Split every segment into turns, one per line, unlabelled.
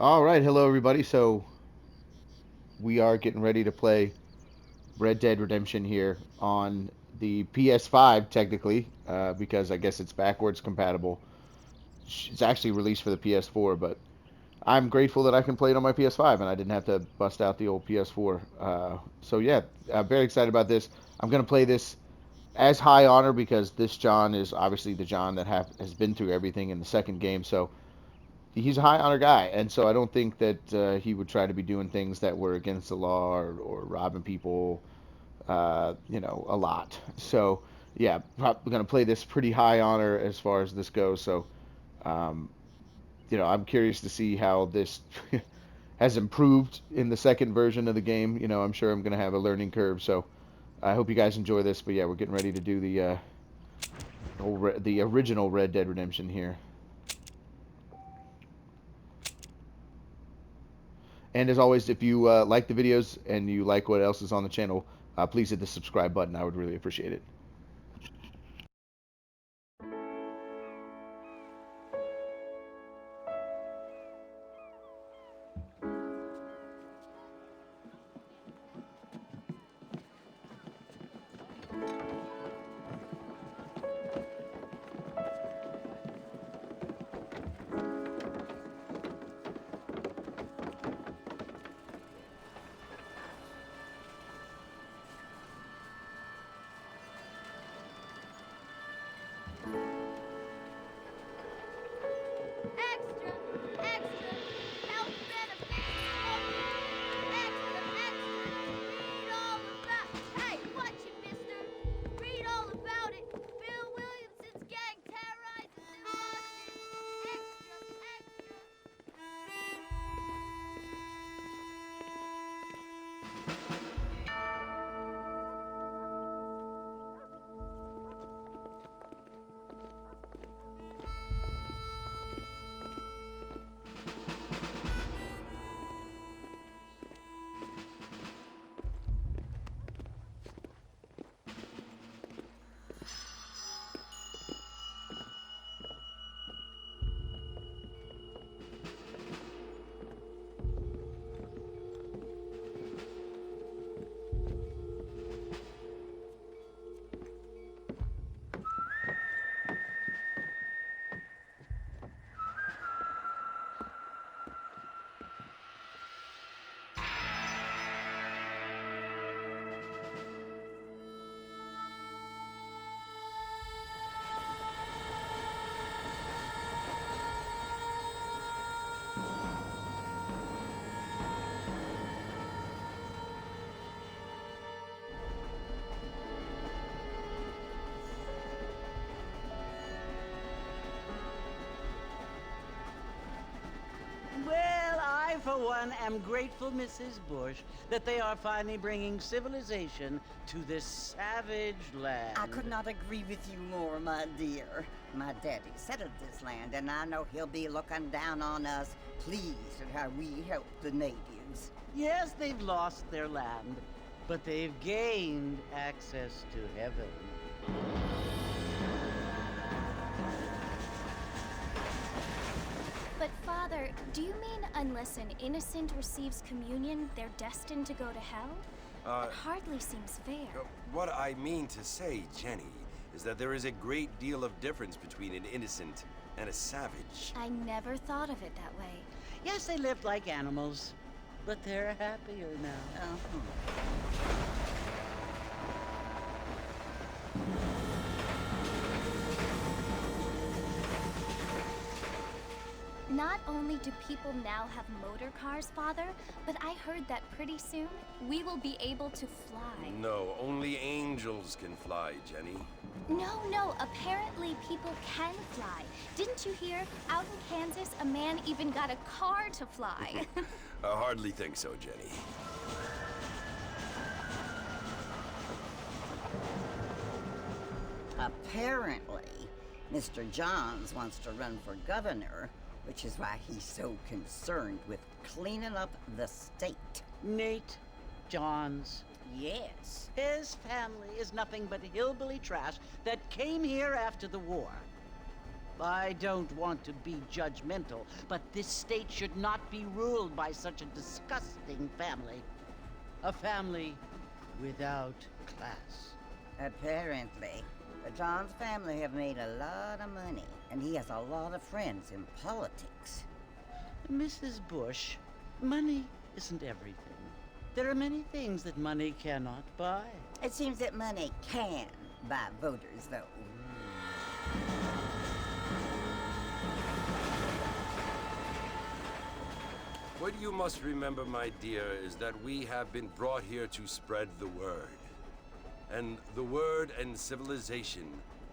All right, hello everybody. So we are getting ready to play Red Dead Redemption here on the PS5, technically, because I guess it's backwards compatible. It's actually released for the PS4, but I'm grateful that I can play it on my PS5 and I didn't have to bust out the old PS4. So yeah, I'm very excited about this. I'm gonna play this as high honor because this John is obviously the John that has been through everything in the second game. So he's a high honor guy, and so I don't think that he would try to be doing things that were against the law or robbing people, a lot. So yeah, probably gonna play this pretty high honor as far as this goes. So um, I'm curious to see how this has improved in the second version of the game. I'm sure I'm gonna have a learning curve. So I hope you guys enjoy this. But yeah, we're getting ready to do the original Red Dead Redemption here. And as always, if you like the videos and you like what else is on the channel, please hit the subscribe button. I would really appreciate it.
Extra, extra, health benefits only. Extra, extra, read all about. Hey, watch it, mister. Read all about it. Bill Williamson's gang terrorizes New London. Extra,
Well, I, for one, am grateful, Mrs. Bush, that they are finally bringing civilization to this savage land.
I could not agree with you more, my dear. My daddy settled this land, and I know he'll be looking down on us, pleased at how we help the natives.
Yes, they've lost their land, but they've gained access to heaven.
But Father, do you mean unless an innocent receives communion, they're destined to go to hell? It hardly seems fair.
What I mean to say, Jenny, is that there is a great deal of difference between an innocent and a savage.
I never thought of it that way.
Yes, they lived like animals, but they're happier now.
Not only do people now have motor cars, Father, but I heard that pretty soon we will be able to fly.
No, only angels can fly, Jenny.
No, apparently people can fly. Didn't you hear? Out in Kansas, a man even got a car to fly.
I hardly think so, Jenny.
Apparently, Mr. Johns wants to run for governor, which is why he's so concerned with cleaning up the state.
Nate Johns.
Yes.
His family is nothing but hillbilly trash that came here after the war. I don't want to be judgmental, but this state should not be ruled by such a disgusting family. A family without class.
Apparently. John's family have made a lot of money, and he has a lot of friends in politics.
Mrs. Bush, money isn't everything. There are many things that money cannot buy.
It seems that money can buy voters, though.
What you must remember, my dear, is that we have been brought here to spread the word. And the word and civilization,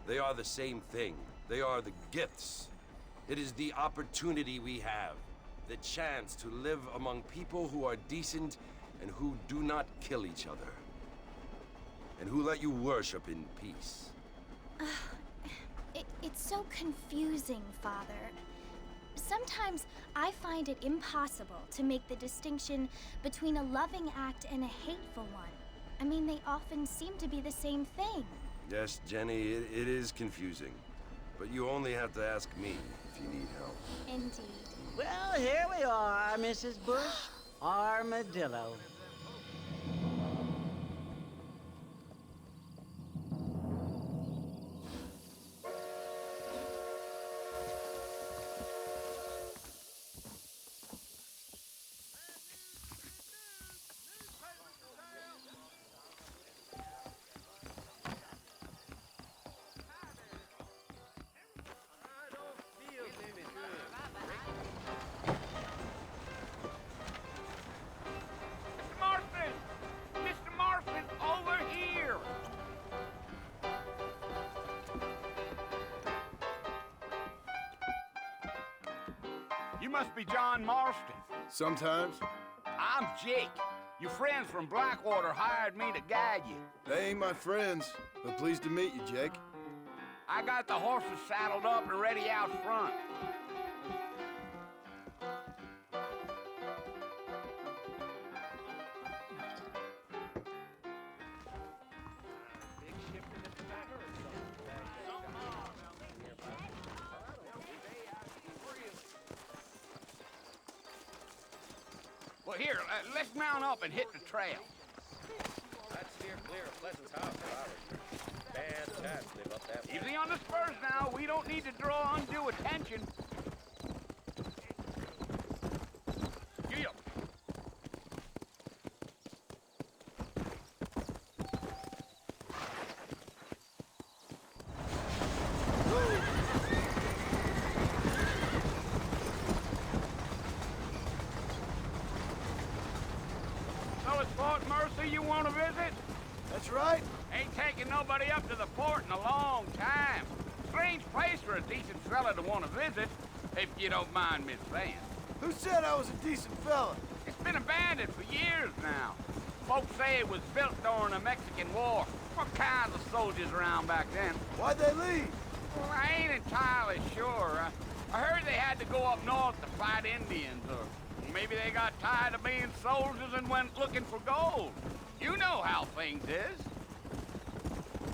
they are the same thing. They are the gifts. It is the opportunity we have, the chance to live among people who are decent and who do not kill each other, and who let you worship in peace.
It's so confusing, Father. Sometimes I find it impossible to make the distinction between a loving act and a hateful one. I mean, they often seem to be the same thing.
Yes, Jenny, it is confusing. But you only have to ask me if you need help.
Indeed.
Well, here we are, Mrs. Bush. Armadillo.
You must be John Marston.
Sometimes.
I'm Jake. Your friends from Blackwater hired me to guide you.
They ain't my friends, but pleased to meet you, Jake.
I got the horses saddled up and ready out front. Well, here, let's mount up and hit the trail.
I'd steer clear of Pleasant's house if I were you. Bad chance to live up that way.
Easy on the spurs now. We don't need to draw undue attention. Gee up. So it's Fort Mercy you want to visit?
That's right.
Ain't taking nobody up to the fort in a long time. Strange place for a decent fella to want to visit, if you don't mind me saying.
Who said I was a decent fella?
It's been abandoned for years now. Folks say it was built during the Mexican War. What kinds of soldiers around back then?
Why'd they leave?
Well, I ain't entirely sure. I heard they had to go up north to fight Indians, or maybe they got tired of being soldiers and went looking for gold. You know how things is.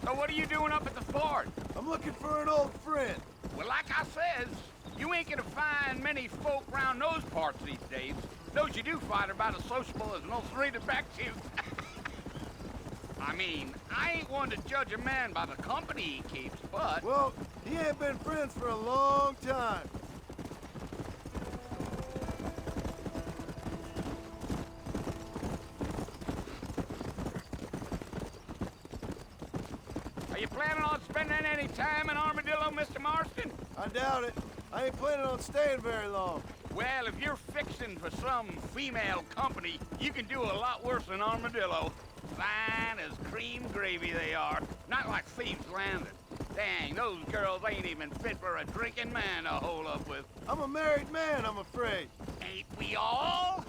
So what are you doing up at the fort?
I'm looking for an old friend.
Well, like I says, you ain't gonna find many folk round those parts these days. Those you do find are about as sociable as an old street of back to. I mean, I ain't one to judge a man by the company he keeps, but...
Well, he ain't been friends for a long time.
Are you planning on spending any time in Armadillo, Mr. Marston?
I doubt it. I ain't planning on staying very long.
Well, if you're fixing for some female company, you can do a lot worse than Armadillo. Fine as cream gravy they are. Not like Thieves Landing. Dang, those girls ain't even fit for a drinking man to hole up with.
I'm a married man, I'm afraid.
Ain't we all?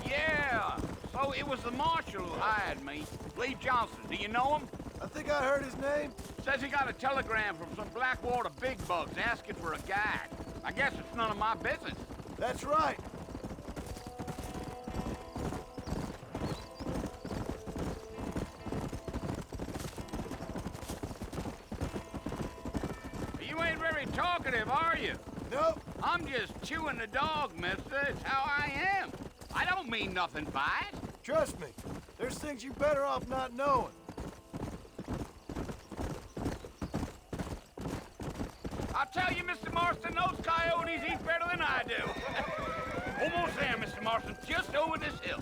Yeah, so it was the marshal who hired me. Lee Johnson, do you know him?
I think I heard his name.
Says he got a telegram from some Blackwater big bugs asking for a guide. I guess it's none of my business.
That's right.
You ain't very talkative, are you?
Nope.
I'm just chewing the dog, mister. It's how I am. I don't mean nothing by it.
Trust me. There's things you better off not knowing.
I'll tell you, Mr. Marston, those coyotes eat better than I do. Almost there, Mr. Marston. Just over this hill.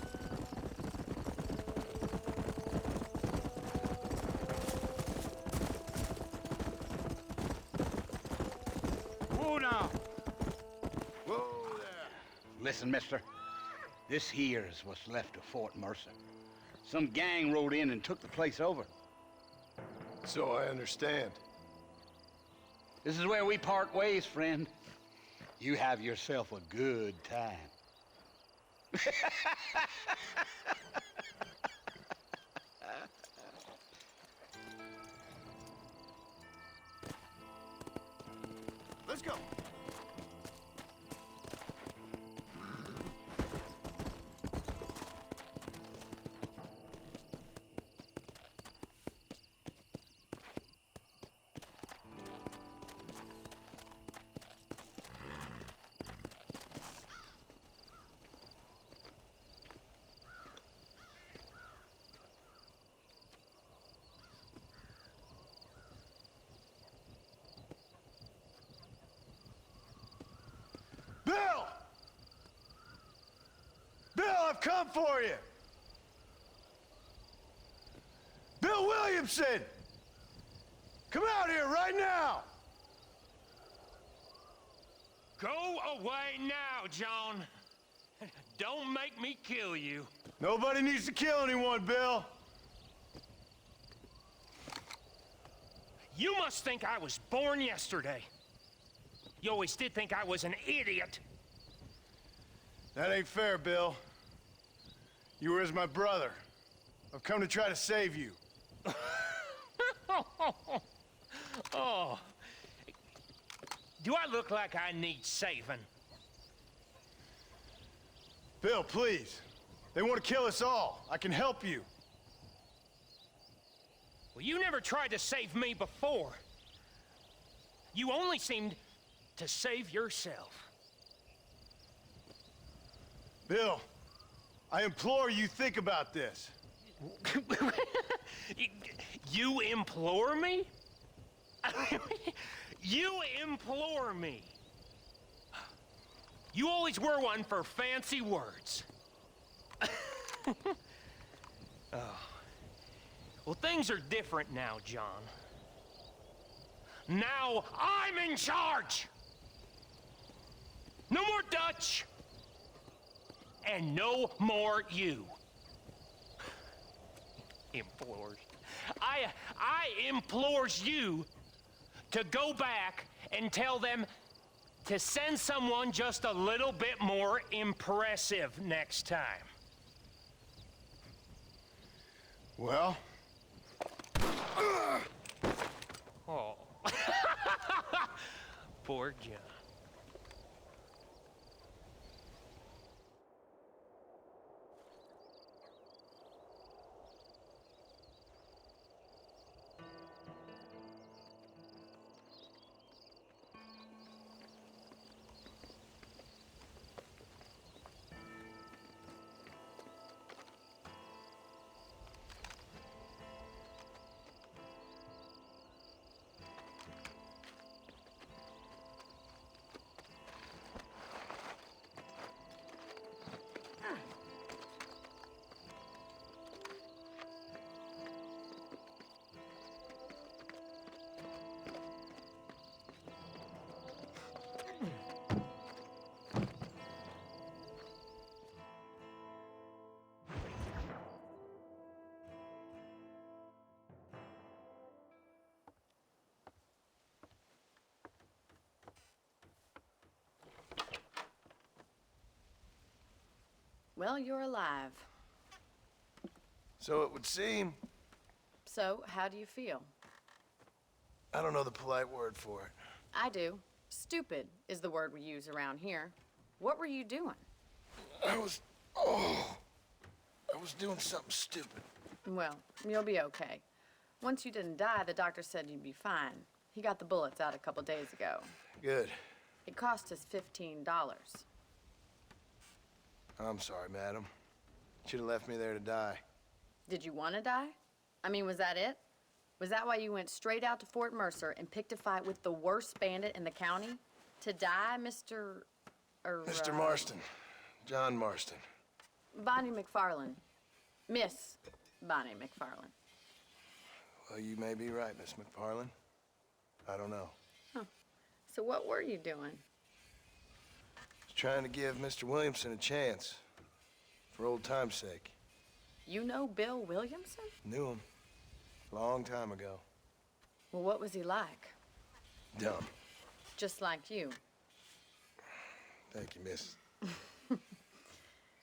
Whoa now.
Whoa there.
Listen, mister. This here is what's left of Fort Mercer. Some gang rode in and took the place over.
So I understand.
This is where we part ways, friend. You have yourself a good time.
Let's go. Bill! Bill, I've come for you! Bill Williamson! Come out here right now!
Go away now, John. Don't make me kill you.
Nobody needs to kill anyone, Bill.
You must think I was born yesterday. You always did think I was an idiot.
That ain't fair, Bill. You were as my brother. I've come to try to save you.
Oh. Do I look like I need saving?
Bill, please. They want to kill us all. I can help you.
Well, you never tried to save me before. You only seemed to save yourself.
Bill, I implore you think about this.
You implore me? You implore me. You always were one for fancy words. Oh. Well, things are different now, John. Now I'm in charge! No more Dutch! And no more you. Implores. I implores you to go back and tell them to send someone just a little bit more impressive next time.
Well?
Oh. Poor John.
Well, you're alive.
So it would seem.
So, how do you feel?
I don't know the polite word for it.
I do. Stupid is the word we use around here. What were you doing?
I was doing something stupid.
Well, you'll be okay. Once you didn't die, the doctor said you'd be fine. He got the bullets out a couple days ago.
Good.
It cost us $15.
I'm sorry, madam. Should have left me there to die.
Did you want to die? I mean, was that it? Was that why you went straight out to Fort Mercer and picked a fight with the worst bandit in the county? To die, Mr.
Mr. Marston. John Marston.
Bonnie McFarland. Miss Bonnie McFarland.
Well, you may be right, Miss McFarland. I don't know.
So what were you doing?
Just trying to give Mr. Williamson a chance. For old time's sake.
You know Bill Williamson?
Knew him. Long time ago.
Well, what was he like?
Dumb.
Just like you.
Thank you, miss. You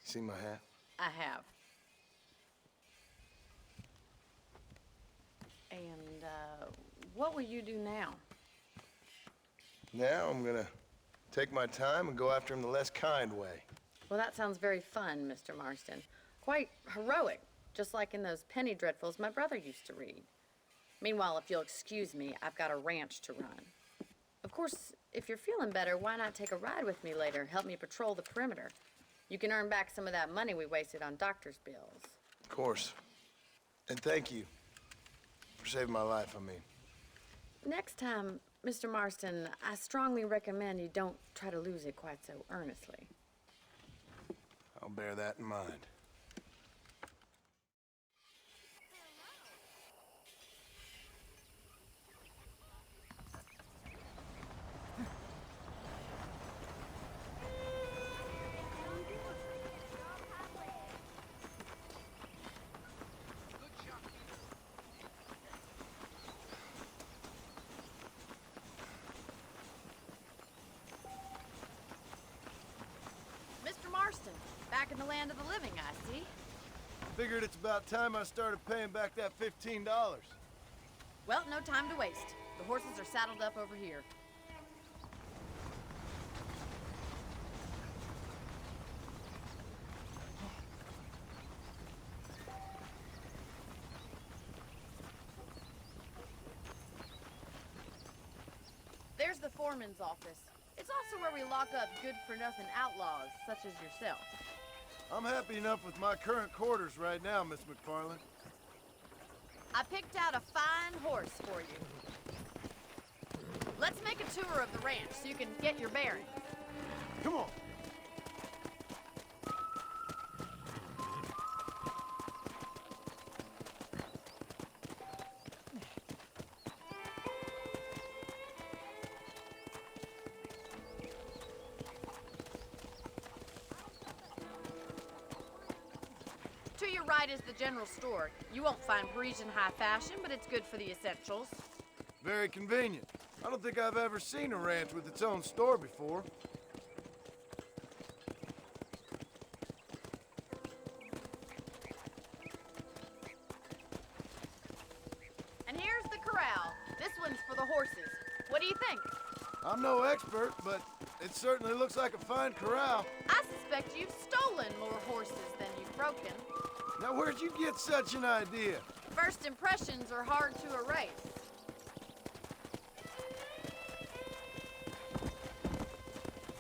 see my hat?
I have. And, what will you do now?
Now I'm gonna take my time and go after him the less kind way.
Well, that sounds very fun, Mr. Marston. Quite heroic, just like in those penny dreadfuls my brother used to read. Meanwhile, if you'll excuse me, I've got a ranch to run. Of course, if you're feeling better, why not take a ride with me later? Help me patrol the perimeter. You can earn back some of that money we wasted on doctor's bills.
Of course. And thank you for saving my life, I mean.
Next time, Mr. Marston, I strongly recommend you don't try to lose it quite so earnestly.
I'll bear that in mind.
Mr. Marston, back in the land of the living, I see.
Figured it's about time I started paying back that $15.
Well, no time to waste. The horses are saddled up over here. There's the foreman's office. It's also where we lock up good-for-nothing outlaws, such as yourself.
I'm happy enough with my current quarters right now, Miss McFarland.
I picked out a fine horse for you. Let's make a tour of the ranch so you can get your bearings.
Come on.
To your right is the general store. You won't find Parisian high fashion, but it's good for the essentials.
Very convenient. I don't think I've ever seen a ranch with its own store before.
And here's the corral. This one's for the horses. What do you think?
I'm no expert, but it certainly looks like a fine corral.
I suspect you've stolen more horses than you've broken.
Now, where'd you get such an idea?
First impressions are hard to erase.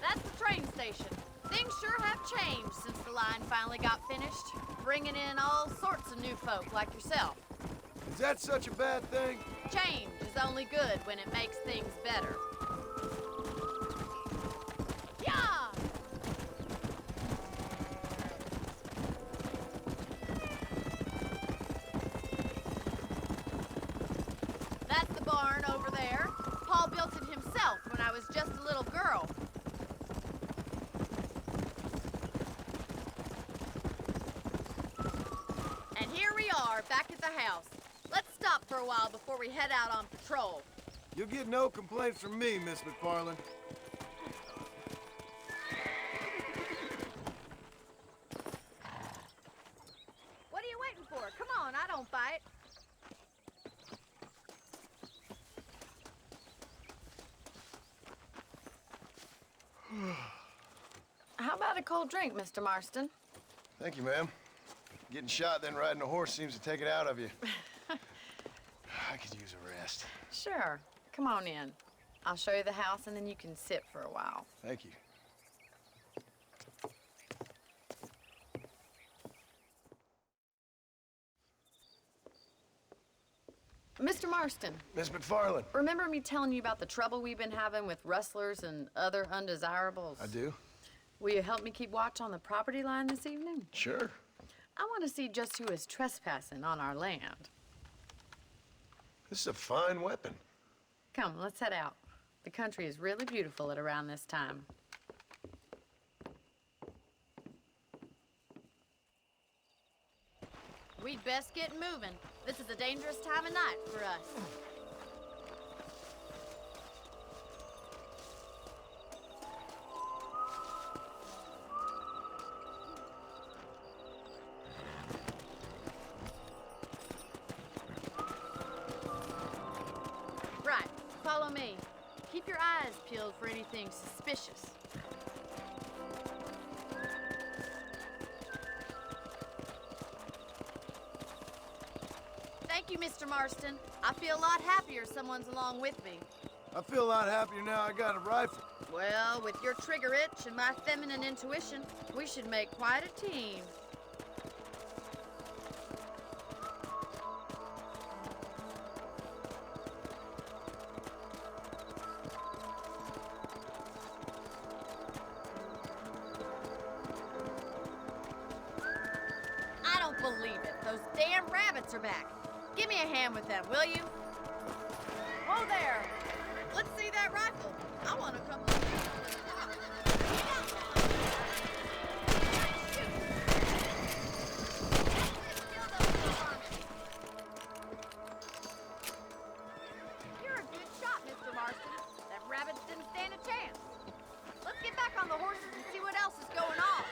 That's the train station. Things sure have changed since the line finally got finished, bringing in all sorts of new folk like yourself.
Is that such a bad thing?
Change is only good when it makes things better. Yeah! That's the barn over there. Paul built it himself when I was just a little girl. And here we are, back at the house. Let's stop for a while before we head out on patrol.
You'll get no complaints from me, Miss McFarland.
What are you waiting for? Come on, I don't bite. cold drink, Mr. Marston.
Thank you, ma'am. Getting shot, then riding a horse seems to take it out of you. I could use a rest.
Sure. Come on in. I'll show you the house, and then you can sit for a while.
Thank you.
Mr. Marston,
Miss McFarland.
remember me telling you about the trouble we've been having with rustlers and other undesirables?
I do?
Will you help me keep watch on the property line this evening?
Sure.
I want to see just who is trespassing on our land.
This is a fine weapon.
Come, let's head out. The country is really beautiful at around this time.
We'd best get moving. This is a dangerous time of night for us. Right, follow me. Keep your eyes peeled for anything suspicious. Thank you, Mr. Marston. I feel a lot happier someone's along with me.
I feel a lot happier now I got a rifle.
Well, with your trigger itch and my feminine intuition, we should make quite a team. I don't believe it. Those damn rabbits are back. Give me a hand with them, will you? Whoa there! Let's see that rifle. I want to come. You're a good shot, Mr. Marston. That rabbit didn't stand a chance. Let's get back on the horses and see what else is going on.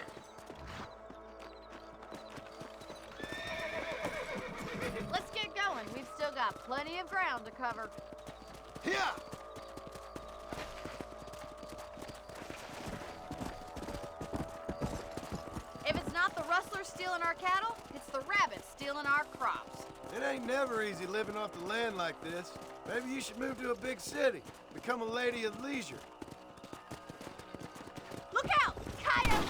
Let's get going. We've still got plenty of ground to cover.
Here!
If it's not the rustlers stealing our cattle, it's the rabbits stealing our crops.
It ain't never easy living off the land like this. Maybe you should move to a big city. Become a lady of leisure.
Look out! Coyotes!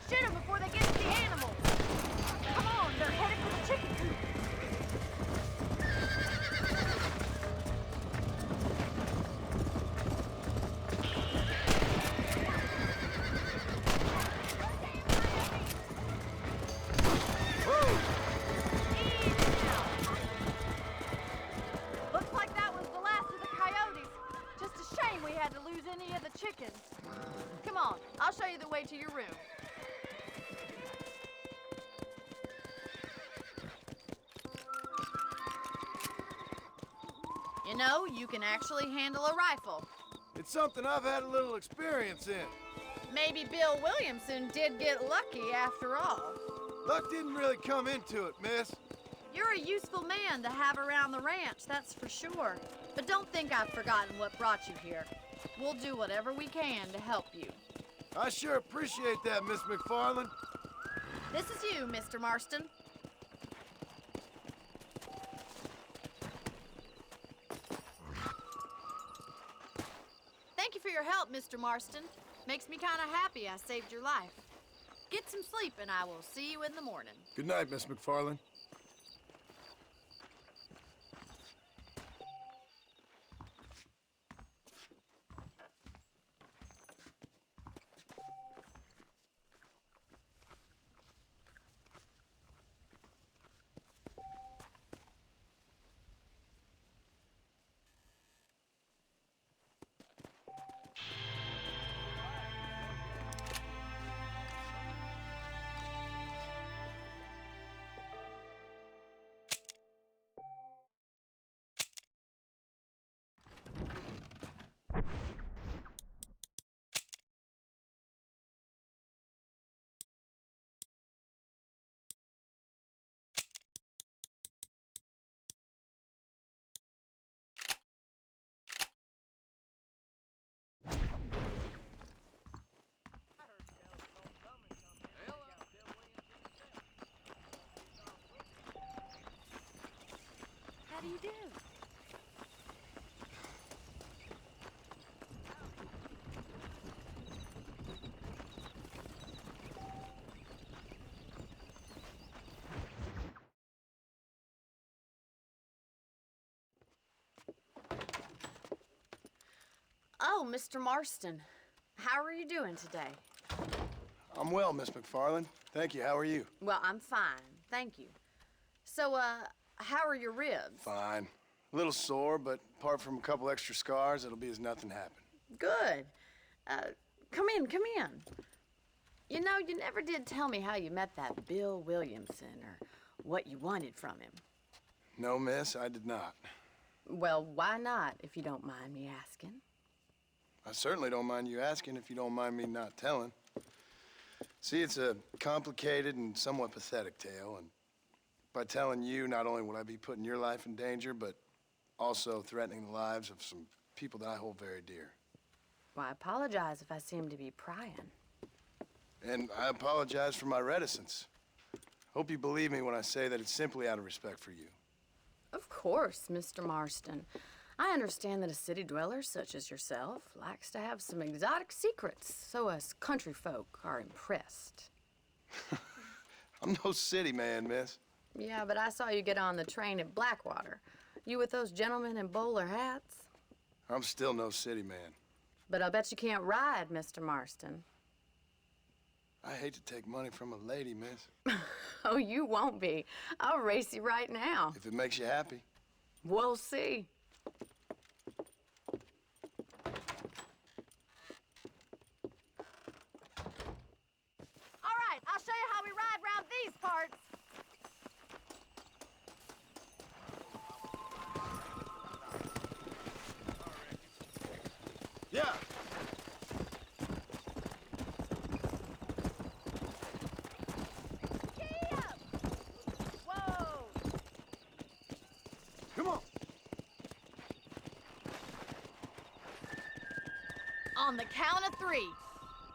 Shoot them before they get to the animals! Come on, they're headed for the chicken coop. Looks like that was the last of the coyotes. Just a shame we had to lose any of the chickens. Come on, I'll show you the way to your room. You know, you can actually handle a rifle.
It's something I've had a little experience in.
Maybe Bill Williamson did get lucky after all.
Luck didn't really come into it, miss.
You're a useful man to have around the ranch, that's for sure. But don't think I've forgotten what brought you here. We'll do whatever we can to help you.
I sure appreciate that, Miss McFarland.
This is you, Mr. Marston. Thank you for your help, Mr. Marston. Makes me kind of happy I saved your life. Get some sleep and I will see you in the morning.
Good night, Miss McFarland.
do you do? Oh, Mr. Marston. How are you doing today?
I'm well, Miss McFarland. Thank you. How are you?
Well, I'm fine. Thank you. So, how are your ribs?
Fine. A little sore, but apart from a couple extra scars, it'll be as nothing happened.
Good. Come in, come in. You know, you never did tell me how you met that Bill Williamson or what you wanted from him.
No, miss, I did not.
Well, why not, if you don't mind me asking?
I certainly don't mind you asking if you don't mind me not telling. See, it's a complicated and somewhat pathetic tale, and by telling you, not only will I be putting your life in danger, but also threatening the lives of some people that I hold very dear.
Well, I apologize if I seem to be prying.
And I apologize for my reticence. Hope you believe me when I say that it's simply out of respect for you.
Of course, Mr. Marston. I understand that a city dweller such as yourself likes to have some exotic secrets, so us country folk are impressed.
I'm no city man, miss.
Yeah, but I saw you get on the train at Blackwater. You with those gentlemen in bowler hats?
I'm still no city man.
But I'll bet you can't ride, Mr. Marston.
I hate to take money from a lady, miss.
Oh, you won't be. I'll race you right now.
If it makes you happy.
We'll see.
All right, I'll show you how we ride round these parts.
Yeah.
Gee up! Whoa!
Come on.
On the count of 3.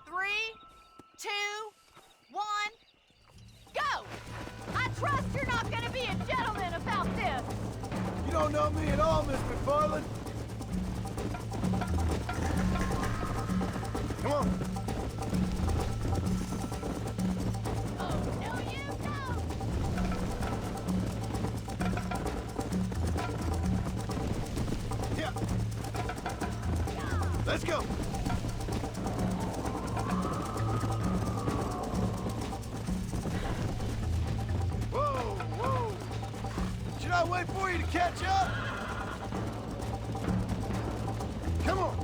3, 2, 1, go! I trust you're not gonna be a gentleman about this.
You don't know me at all, Miss McFarland. Come on.
Oh, no, you don't!
Yeah. Let's go. Whoa, whoa. Should I wait for you to catch up? Come on.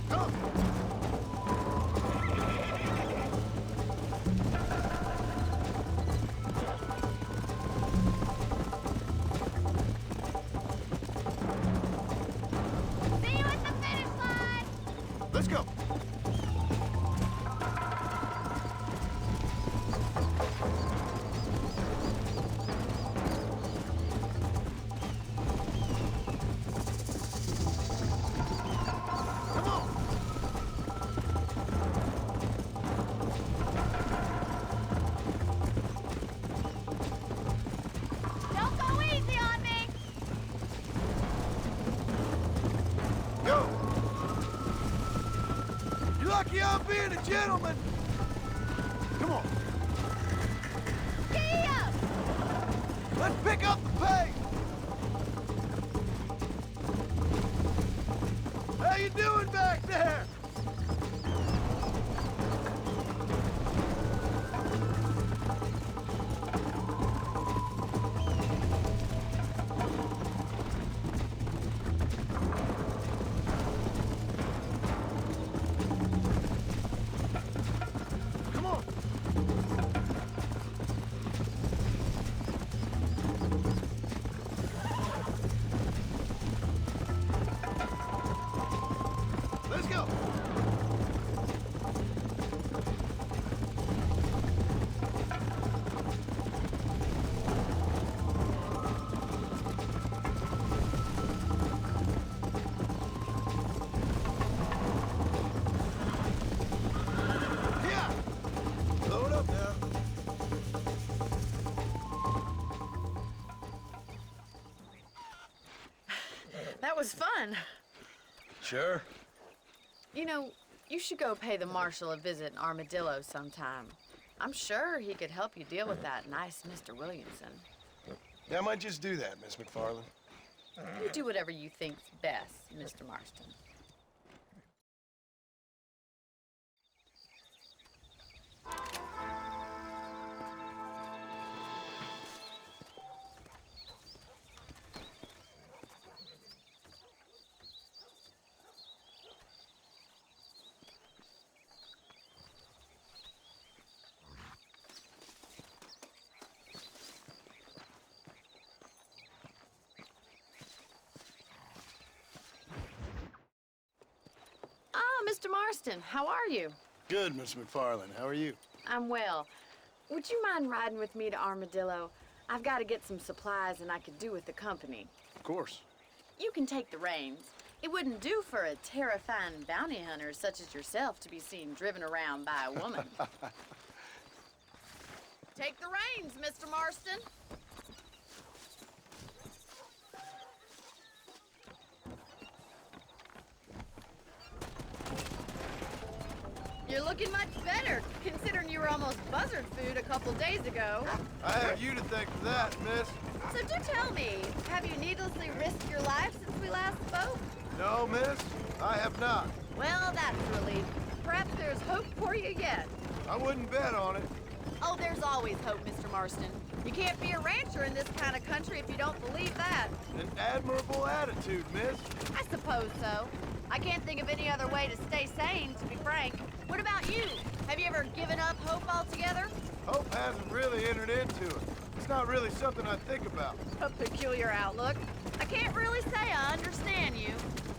Come.
See you at the finish line!
Let's go. Come on.
Don't go easy on me!
Go. You're lucky I'm being a gentleman. Come on.
Gee up!
Let's pick up the pace. How you doing back there? Come on. Let's go. Yeah. Load up now.
fun.
Sure.
You know, you should go pay the marshal a visit in Armadillo sometime. I'm sure he could help you deal with that nice Mr. Williamson.
Yeah, I might just do that, Miss McFarland.
You do whatever you think's best, Mr. Marston. Mr. Marston, how are you?
Good, Miss McFarland. How are you?
I'm well. Would you mind riding with me to Armadillo? I've got to get some supplies and I could do with the company.
Of course.
You can take the reins. It wouldn't do for a terrifying bounty hunter such as yourself to be seen driven around by a woman. Take the reins, Mr. Marston. You're looking much better, considering you were almost buzzard food a couple days ago.
I have you to thank for that, miss.
So do tell me, have you needlessly risked your life since we last spoke?
No, miss, I have not.
Well, that's a relief. Perhaps there's hope for you yet.
I wouldn't bet on it.
Oh, there's always hope, Mr. Marston. You can't be a rancher in this kind of country if you don't believe that.
An admirable attitude, miss.
I suppose so. I can't think of any other way to stay sane, to be frank. What about you? Have you ever given up hope altogether?
Hope hasn't really entered into it. It's not really something I think about.
A peculiar outlook. I can't really say I understand you.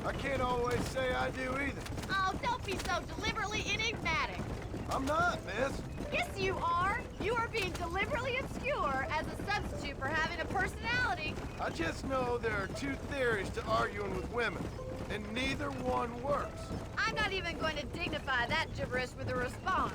I can't always say I do either.
Oh, don't be so deliberately enigmatic.
I'm not, miss.
Yes, you are. You are being deliberately obscure as a substitute for having a personality.
I just know there are two theories to arguing with women, and neither one works.
I'm not even going to dignify that gibberish with a response.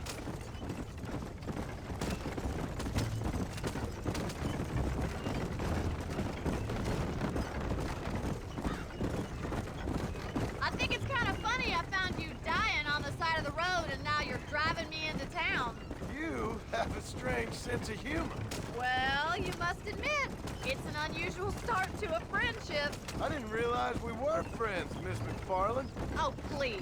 I think it's kind of funny I found you dying on the side of the road and now you're driving me into town.
You have a strange sense of humor.
Well, you must admit, it's an unusual start to a friendship.
I didn't realize we were friends, Miss McFarland.
Oh, please.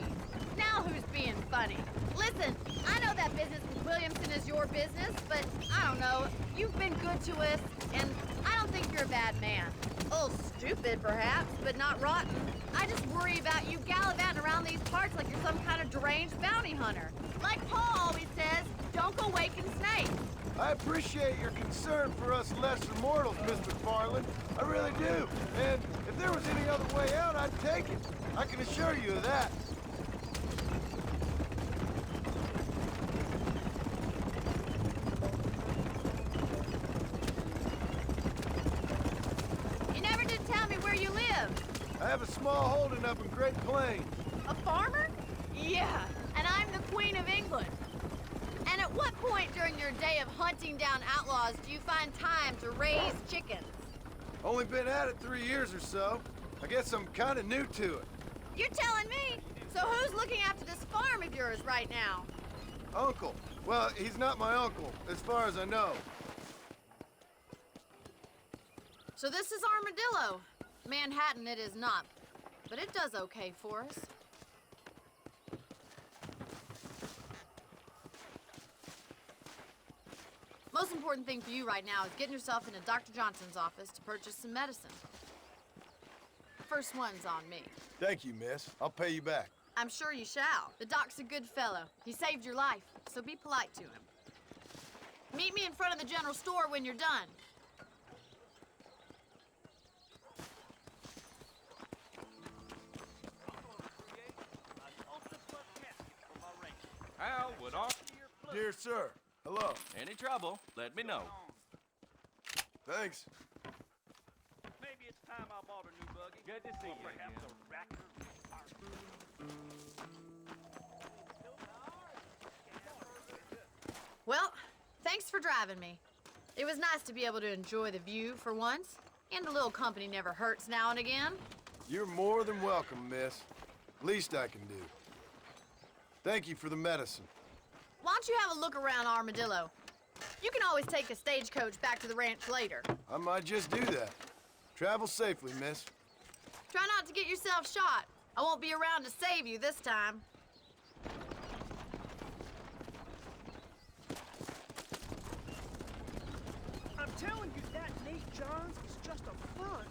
Now who's being funny? Listen, I know that business with Williamson is your business, but I don't know. You've been good to us, and I don't think you're a bad man. A little stupid, perhaps, but not rotten. I just worry about you gallivanting around these parts like you're some kind of deranged bounty hunter. Like Paul always says, don't go waking snakes.
I appreciate your concern for us lesser mortals, Miss McFarland. I really do. And if there was any other way out, I'd take it. I can assure you of that.
You never did tell me where you live.
I have a small holding up in Great Plains.
A farmer? Yeah, and I'm the Queen of England. And at what point during your day of hunting down outlaws do you find time to raise chickens?
Only been at it 3 years or so. I guess I'm kind of new to it.
You're telling me? So who's looking after this farm of yours right now?
Uncle. Well, he's not my uncle, as far as I know.
So this is Armadillo. Manhattan it is not, but it does okay for us. Most important thing for you right now is getting yourself into Dr. Johnson's office to purchase some medicine. First one's on me.
Thank you, miss. I'll pay you back.
I'm sure you shall. The doc's a good fellow. He saved your life, so be polite to him. Meet me in front of the general store when you're done.
How would our...
Dear sir, hello.
Any trouble, let me know.
Thanks.
Maybe it's time I bought a new buggy.
Good to see you again.
Well, thanks for driving me. It was nice to be able to enjoy the view for once, and a little company never hurts now and again.
You're more than welcome, miss. Least I can do. Thank you for the medicine.
Why don't you have a look around Armadillo? You can always take a stagecoach back to the ranch later.
I might just do that. Travel safely, miss.
Try not to get yourself shot. I won't be around to save you this time.
I'm telling you, that Nate Johns is just a front.